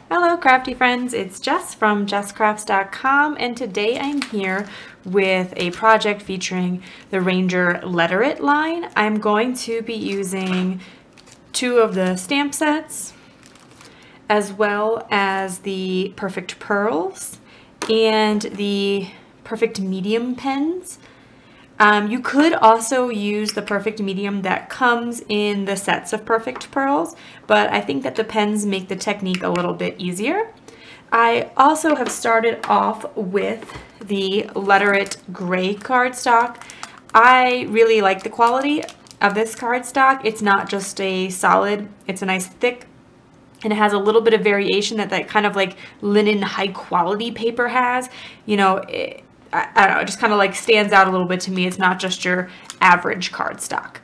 Hello crafty friends, it's Jess from jesscrafts.com, and today I'm here with a project featuring the Ranger Letter It line. I'm going to be using two of the stamp sets as well as the Perfect Pearls and the Perfect Medium pens. You could also use the Perfect Medium that comes in the sets of Perfect Pearls, but I think that the pens make the technique a little bit easier. I also have started off with the Letter It gray cardstock. I really like the quality of this cardstock. It's not just a solid, it's a nice thick, and it has a little bit of variation that kind of like linen high quality paper has. You know, I don't know, it just kind of like stands out a little bit to me. It's not just your average cardstock.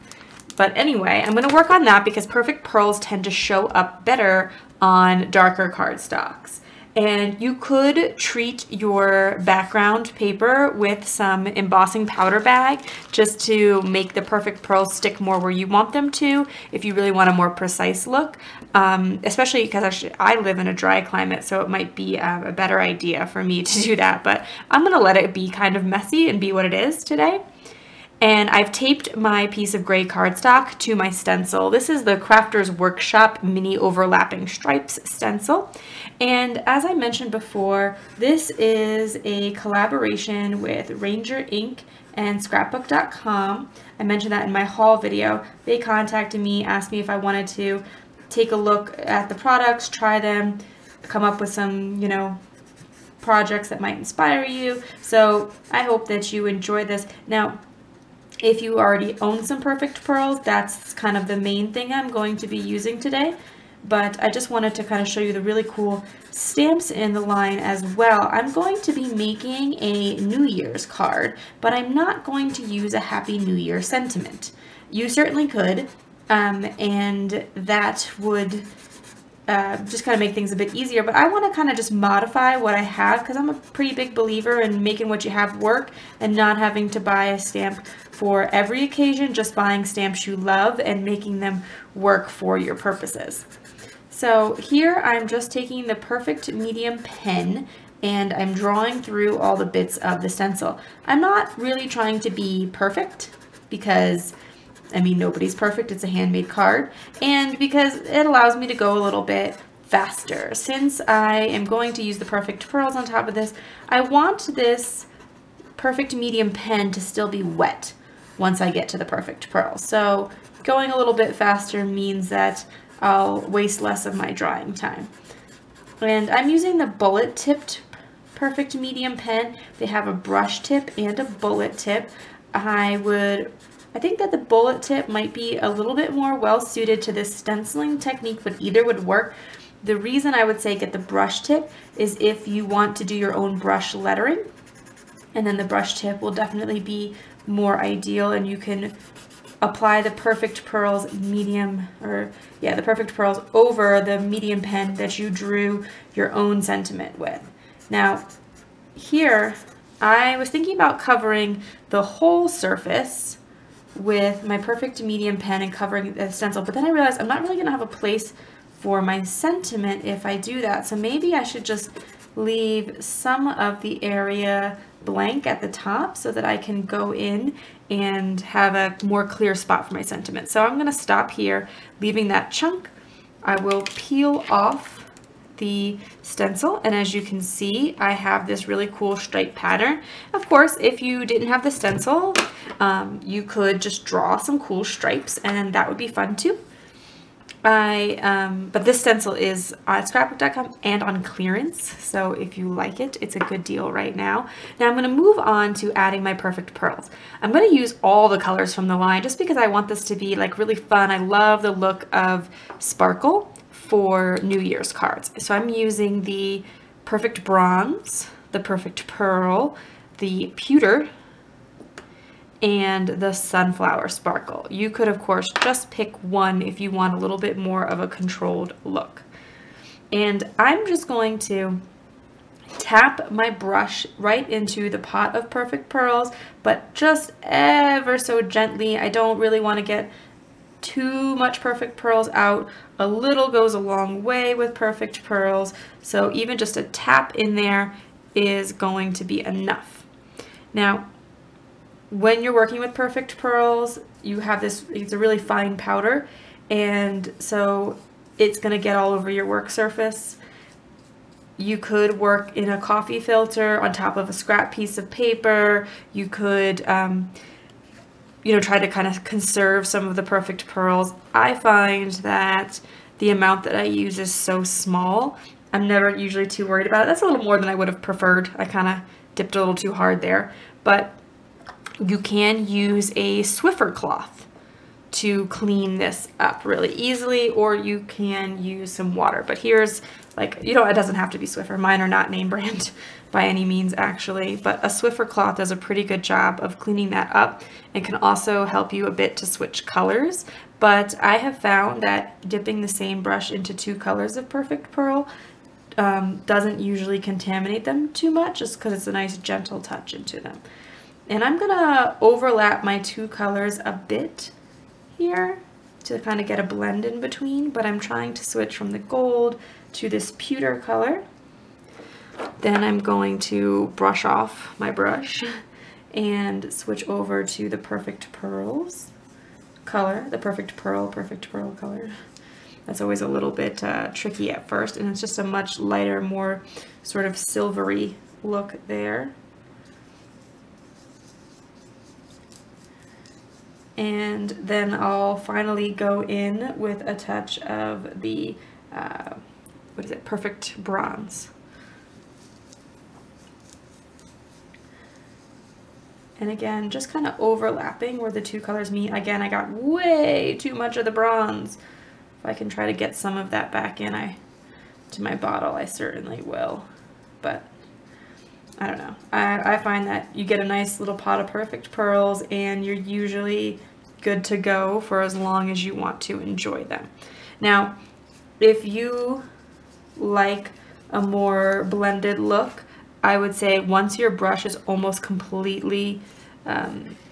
But anyway, I'm going to work on that because Perfect Pearls tend to show up better on darker cardstocks. And you could treat your background paper with some embossing powder bag just to make the Perfect Pearls stick more where you want them to if you really want a more precise look. Especially because actually I live in a dry climate, so it might be a better idea for me to do that. But I'm going to let it be kind of messy and be what it is today. And I've taped my piece of gray cardstock to my stencil. This is the Crafter's Workshop Mini Overlapping Stripes stencil. And as I mentioned before, this is a collaboration with Ranger Ink and Scrapbookdotcom. I mentioned that in my haul video. They contacted me, asked me if I wanted to take a look at the products, try them, come up with some, you know, projects that might inspire you. So I hope that you enjoy this. Now, if you already own some Perfect Pearls, that's kind of the main thing I'm going to be using today. But I just wanted to kind of show you the really cool stamps in the line as well. I'm going to be making a New Year's card, but I'm not going to use a Happy New Year sentiment. You certainly could, and that would just kind of make things a bit easier, but I want to kind of just modify what I have because I'm a pretty big believer in making what you have work and not having to buy a stamp for every occasion, just buying stamps you love and making them work for your purposes. So here I'm just taking the Perfect Medium pen and I'm drawing through all the bits of the stencil. I'm not really trying to be perfect because I mean, nobody's perfect, it's a handmade card, and because it allows me to go a little bit faster. Since I am going to use the Perfect Pearls on top of this, I want this Perfect Medium pen to still be wet once I get to the Perfect Pearls. So going a little bit faster means that I'll waste less of my drawing time. And I'm using the bullet tipped Perfect Medium pen. They have a brush tip and a bullet tip. I think that the bullet tip might be a little bit more well suited to this stenciling technique, but either would work. The reason I would say get the brush tip is if you want to do your own brush lettering, and then the brush tip will definitely be more ideal, and you can apply the Perfect Pearls the Perfect Pearls over the medium pen that you drew your own sentiment with. Now, here I was thinking about covering the whole surface with my Perfect Medium pen and covering the stencil, but then I realized I'm not really going to have a place for my sentiment if I do that, so maybe I should just leave some of the area blank at the top so that I can go in and have a more clear spot for my sentiment. So I'm going to stop here, leaving that chunk. I will peel off the stencil, and as you can see, I have this really cool stripe pattern. Of course, if you didn't have the stencil, you could just draw some cool stripes, and that would be fun too. But this stencil is on Scrapbook.com and on clearance, so if you like it, it's a good deal right now. Now I'm going to move on to adding my Perfect Pearls. I'm going to use all the colors from the line just because I want this to be like really fun. I love the look of sparkle for New Year's cards. So I'm using the Perfect Bronze, the Perfect Pearl, the Pewter, and the Sunflower Sparkle. You could, of course, just pick one if you want a little bit more of a controlled look. And I'm just going to tap my brush right into the pot of Perfect Pearls, but just ever so gently. I don't really want to get too much perfect pearls out. A little goes a long way with perfect pearls, so even just a tap in there is going to be enough. Now, when you're working with perfect pearls, you have this, it's a really fine powder, and so it's going to get all over your work surface. You could work in a coffee filter on top of a scrap piece of paper. You could, you know, try to kind of conserve some of the perfect pearls. I find that the amount that I use is so small, I'm never usually too worried about it. That's a little more than I would have preferred. I kind of dipped a little too hard there, but you can use a Swiffer cloth to clean this up really easily, or you can use some water. But here's, like, you know, it doesn't have to be Swiffer. Mine are not name brand by any means, actually, but a Swiffer cloth does a pretty good job of cleaning that up and can also help you a bit to switch colors. But I have found that dipping the same brush into 2 colors of perfect pearl doesn't usually contaminate them too much, just because it's a nice gentle touch into them. And I'm gonna overlap my 2 colors a bit here to kind of get a blend in between, but I'm trying to switch from the gold to this pewter color. Then I'm going to brush off my brush and switch over to the perfect pearls color, the perfect pearl color. That's always a little bit tricky at first, and it's just a much lighter, more sort of silvery look there. And then I'll finally go in with a touch of the, what is it, perfect bronze. And again, just kind of overlapping where the 2 colors meet. Again, I got way too much of the bronze. If I can try to get some of that back in to my bottle, I certainly will. But I don't know. I find that you get a nice little pot of perfect pearls and you're usually good to go for as long as you want to enjoy them. Now, if you like a more blended look, I would say once your brush is almost completely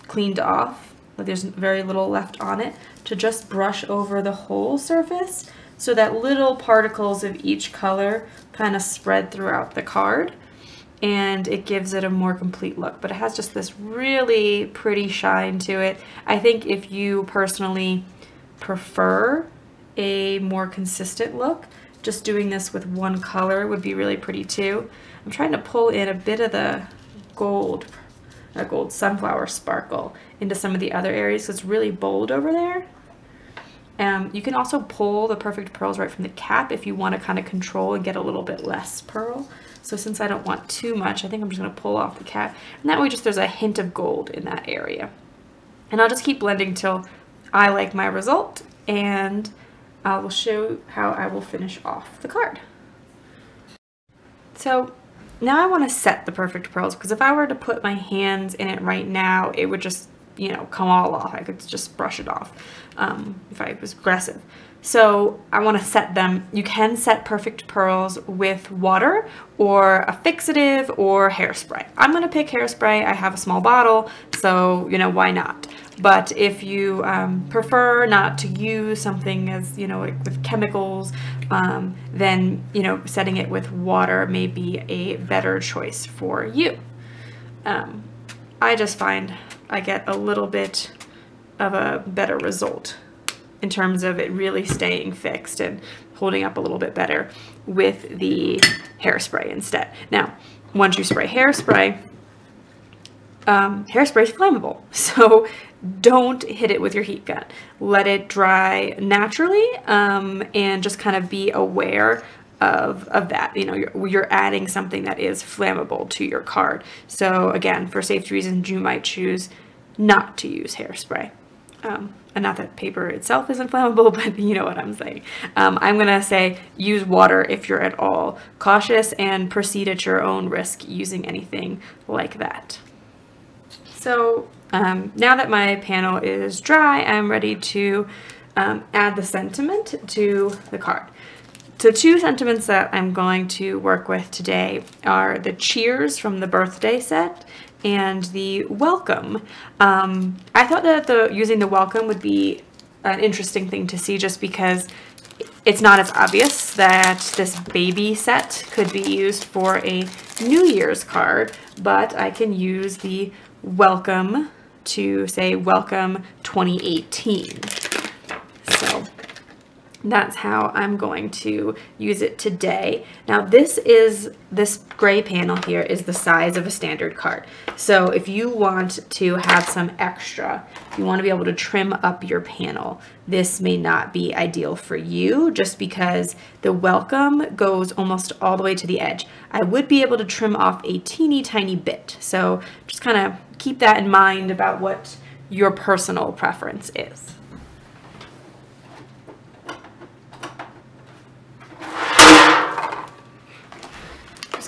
cleaned off, like there's very little left on it, to just brush over the whole surface so that little particles of each color kind of spread throughout the card, and it gives it a more complete look. But it has just this really pretty shine to it. I think if you personally prefer a more consistent look, just doing this with 1 color would be really pretty too. I'm trying to pull in a bit of the gold sunflower sparkle into some of the other areas, so it's really bold over there. You can also pull the perfect pearls right from the cap if you want to kind of control and get a little bit less pearl. So since I don't want too much, I think I'm just going to pull off the cap, and that way just there's a hint of gold in that area. And I'll just keep blending till I like my result, and I will show how I will finish off the card. So now I want to set the perfect pearls, because if I were to put my hands in it right now, it would just, you know, come all off. I could just brush it off if I was aggressive. So I want to set them. You can set perfect pearls with water or a fixative or hairspray. I'm going to pick hairspray. I have a small bottle, so, you know, why not? But if you prefer not to use something as, you know, like with chemicals, then, you know, setting it with water may be a better choice for you. I just find I get a little bit of a better result in terms of it really staying fixed and holding up a little bit better with the hairspray instead. Now, once you spray hairspray, hairspray is flammable, so don't hit it with your heat gun. Let it dry naturally, and just kind of be aware of that. You know, you're adding something that is flammable to your card. So again, for safety reasons, you might choose not to use hairspray. And not that paper itself isn't flammable, but you know what I'm saying. I'm gonna say use water if you're at all cautious, and proceed at your own risk using anything like that. So now that my panel is dry, I'm ready to add the sentiment to the card. So 2 sentiments that I'm going to work with today are the cheers from the birthday set and the welcome. I thought that using the welcome would be an interesting thing to see, just because it's not as obvious that this baby set could be used for a New Year's card, but I can use the welcome to say welcome 2018. So that's how I'm going to use it today. Now this gray panel here is the size of a standard card. So if you want to have some extra, if you want to be able to trim up your panel, this may not be ideal for you, just because the welcome goes almost all the way to the edge. I would be able to trim off a teeny tiny bit. So just kind of keep that in mind about what your personal preference is.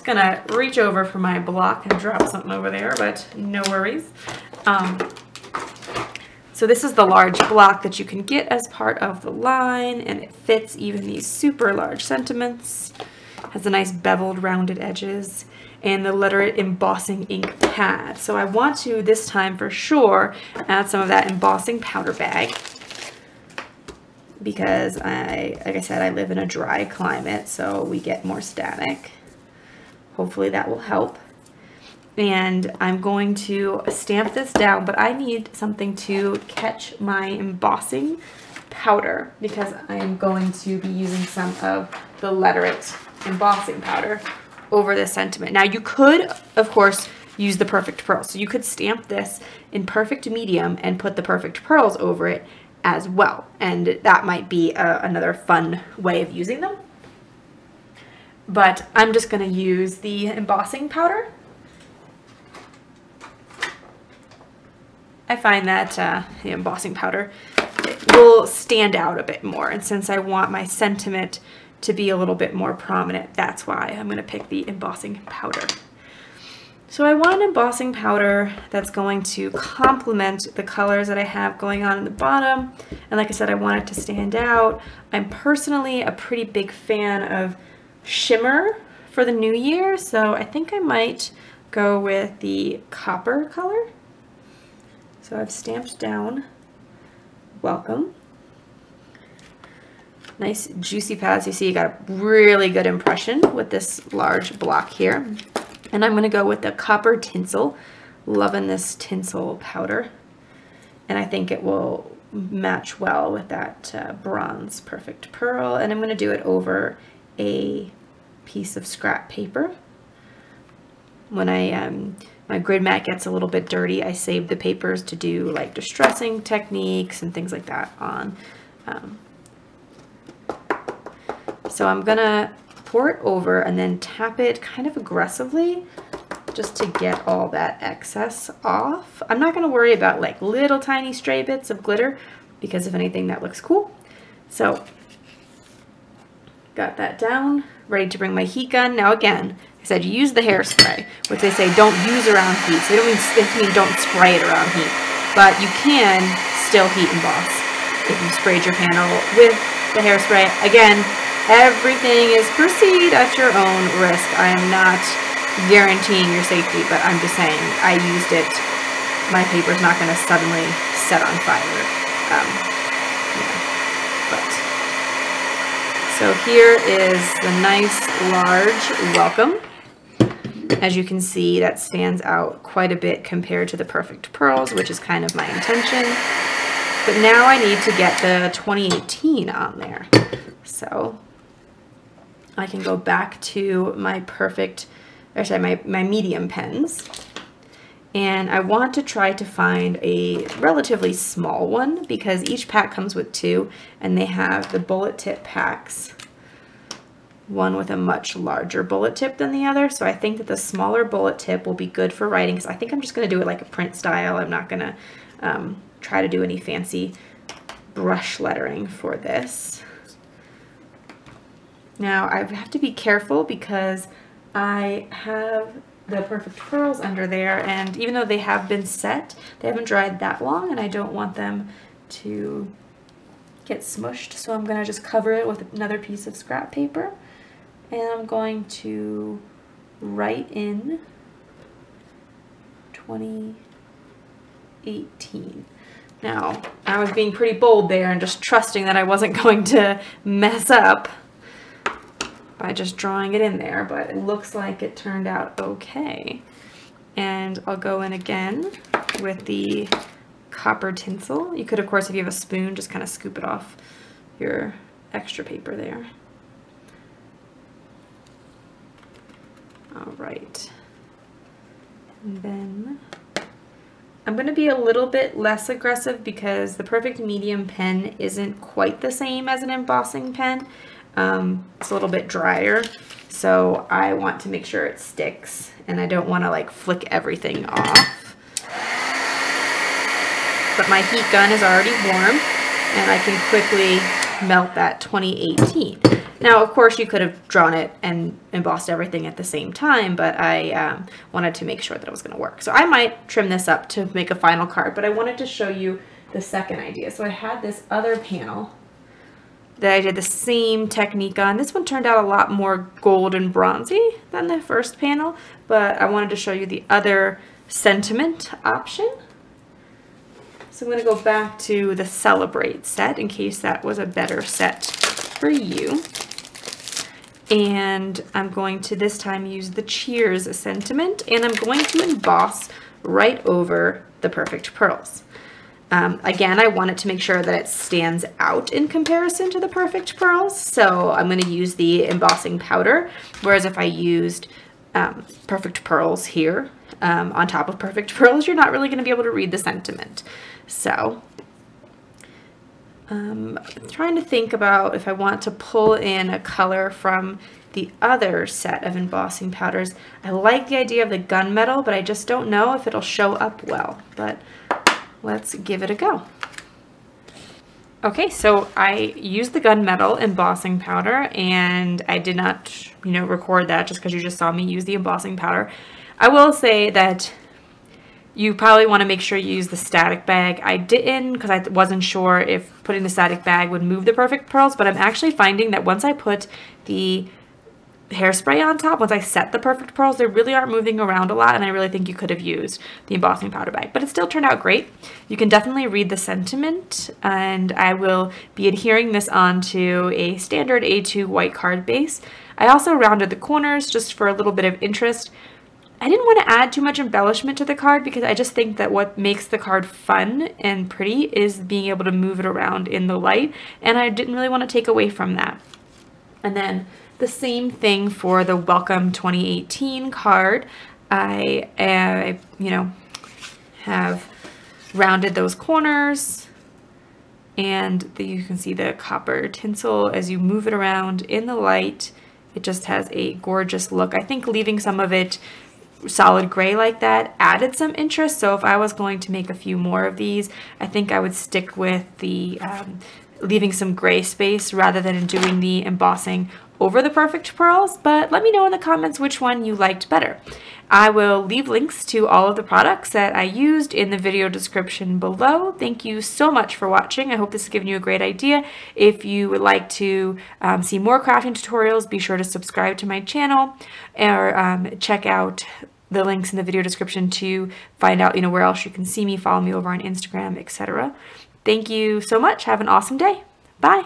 Gonna reach over for my block and drop something over there, but no worries. So this is the large block that you can get as part of the line, and it fits even these super large sentiments. Has the nice beveled rounded edges and the Letterit embossing ink pad. So I want to this time for sure add some of that embossing powder bag, because like I said, I live in a dry climate, so we get more static. Hopefully that will help. And I'm going to stamp this down, but I need something to catch my embossing powder, because I'm going to be using some of the Letterit embossing powder over this sentiment. Now you could, of course, use the perfect pearls. So you could stamp this in perfect medium and put the perfect pearls over it as well. And that might be another fun way of using them. But I'm just going to use the embossing powder. I find that the embossing powder will stand out a bit more, and since I want my sentiment to be a little bit more prominent, that's why I'm going to pick the embossing powder. So I want an embossing powder that's going to complement the colors that I have going on in the bottom, and like I said, I want it to stand out. I'm personally a pretty big fan of shimmer for the new year, so I think I might go with the copper color. So I've stamped down welcome. Nice juicy pads. You see you got a really good impression with this large block here. And I'm going to go with the copper tinsel. Loving this tinsel powder, and I think it will match well with that bronze perfect pearl. And I'm going to do it over a piece of scrap paper. When my grid mat gets a little bit dirty, I save the papers to do like distressing techniques and things like that on. So I'm gonna pour it over and then tap it kind of aggressively just to get all that excess off. I'm not gonna worry about like little tiny stray bits of glitter, because if anything, that looks cool. So got that down, ready to bring my heat gun. Now again, I said use the hairspray, which they say don't use around heat. So they mean don't spray it around heat, but you can still heat emboss if you sprayed your panel with the hairspray. Again, everything is proceed at your own risk. I am not guaranteeing your safety, but I'm just saying I used it. My paper's not going to suddenly set on fire. So here is the nice large welcome. As you can see, that stands out quite a bit compared to the perfect pearls, which is kind of my intention. But now I need to get the 2018 on there. So I can go back to my my medium pens. And I want to try to find a relatively small one, because each pack comes with two, and they have the bullet tip packs, one with a much larger bullet tip than the other. So I think that the smaller bullet tip will be good for writing, because I think I'm just going to do it like a print style. I'm not going to try to do any fancy brush lettering for this. Now I have to be careful because I have the perfect pearls under there, and even though they have been set, they haven't dried that long, and I don't want them to get smushed. So I'm going to just cover it with another piece of scrap paper, and I'm going to write in 2018. Now, I was being pretty bold there and just trusting that I wasn't going to mess up by just drawing it in there, but it looks like it turned out okay. And I'll go in again with the copper tinsel. You could, of course, if you have a spoon, just kind of scoop it off your extra paper there. All right. And then I'm going to be a little bit less aggressive because the Perfect Medium pen isn't quite the same as an embossing pen. It's a little bit drier, so I want to make sure it sticks, and I don't want to like flick everything off. But my heat gun is already warm, and I can quickly melt that 2018. Now, of course, you could have drawn it and embossed everything at the same time, but I wanted to make sure that it was going to work. So I might trim this up to make a final card, but I wanted to show you the second idea. So I had this other panel that I did the same technique on. This one turned out a lot more gold and bronzy than the first panel, but I wanted to show you the other sentiment option. So I'm going to go back to the Celebrate set in case that was a better set for you. And I'm going to this time use the Cheers sentiment, and I'm going to emboss right over the Perfect Pearls. Again, I wanted to make sure that it stands out in comparison to the Perfect Pearls, so I'm going to use the embossing powder, whereas if I used Perfect Pearls here on top of Perfect Pearls, you're not really going to be able to read the sentiment. So I'm trying to think about if I want to pull in a color from the other set of embossing powders. I like the idea of the gunmetal, but I just don't know if it'll show up well, but let's give it a go. Okay, so I used the gunmetal embossing powder, and I did not, record that just because you just saw me use the embossing powder. I will say that you probably want to make sure you use the static bag. I didn't because I wasn't sure if putting the static bag would move the Perfect Pearls, but I'm actually finding that once I put the hairspray on top, once I set the Perfect Pearls, they really aren't moving around a lot, and I really think you could have used the embossing powder bag, but it still turned out great. You can definitely read the sentiment, and I will be adhering this onto a standard A2 white card base. I also rounded the corners just for a little bit of interest. I didn't want to add too much embellishment to the card because I just think that what makes the card fun and pretty is being able to move it around in the light, and I didn't really want to take away from that. And then the same thing for the Welcome 2018 card. I have rounded those corners, and you can see the copper tinsel as you move it around in the light. It just has a gorgeous look. I think leaving some of it solid gray like that added some interest, so if I was going to make a few more of these, I think I would stick with the leaving some gray space rather than doing the embossing over the Perfect Pearls, but let me know in the comments which one you liked better. I will leave links to all of the products that I used in the video description below. Thank you so much for watching. I hope this has given you a great idea. If you would like to see more crafting tutorials, be sure to subscribe to my channel or check out the links in the video description to find out where else you can see me, follow me over on Instagram, etc. Thank you so much. Have an awesome day. Bye.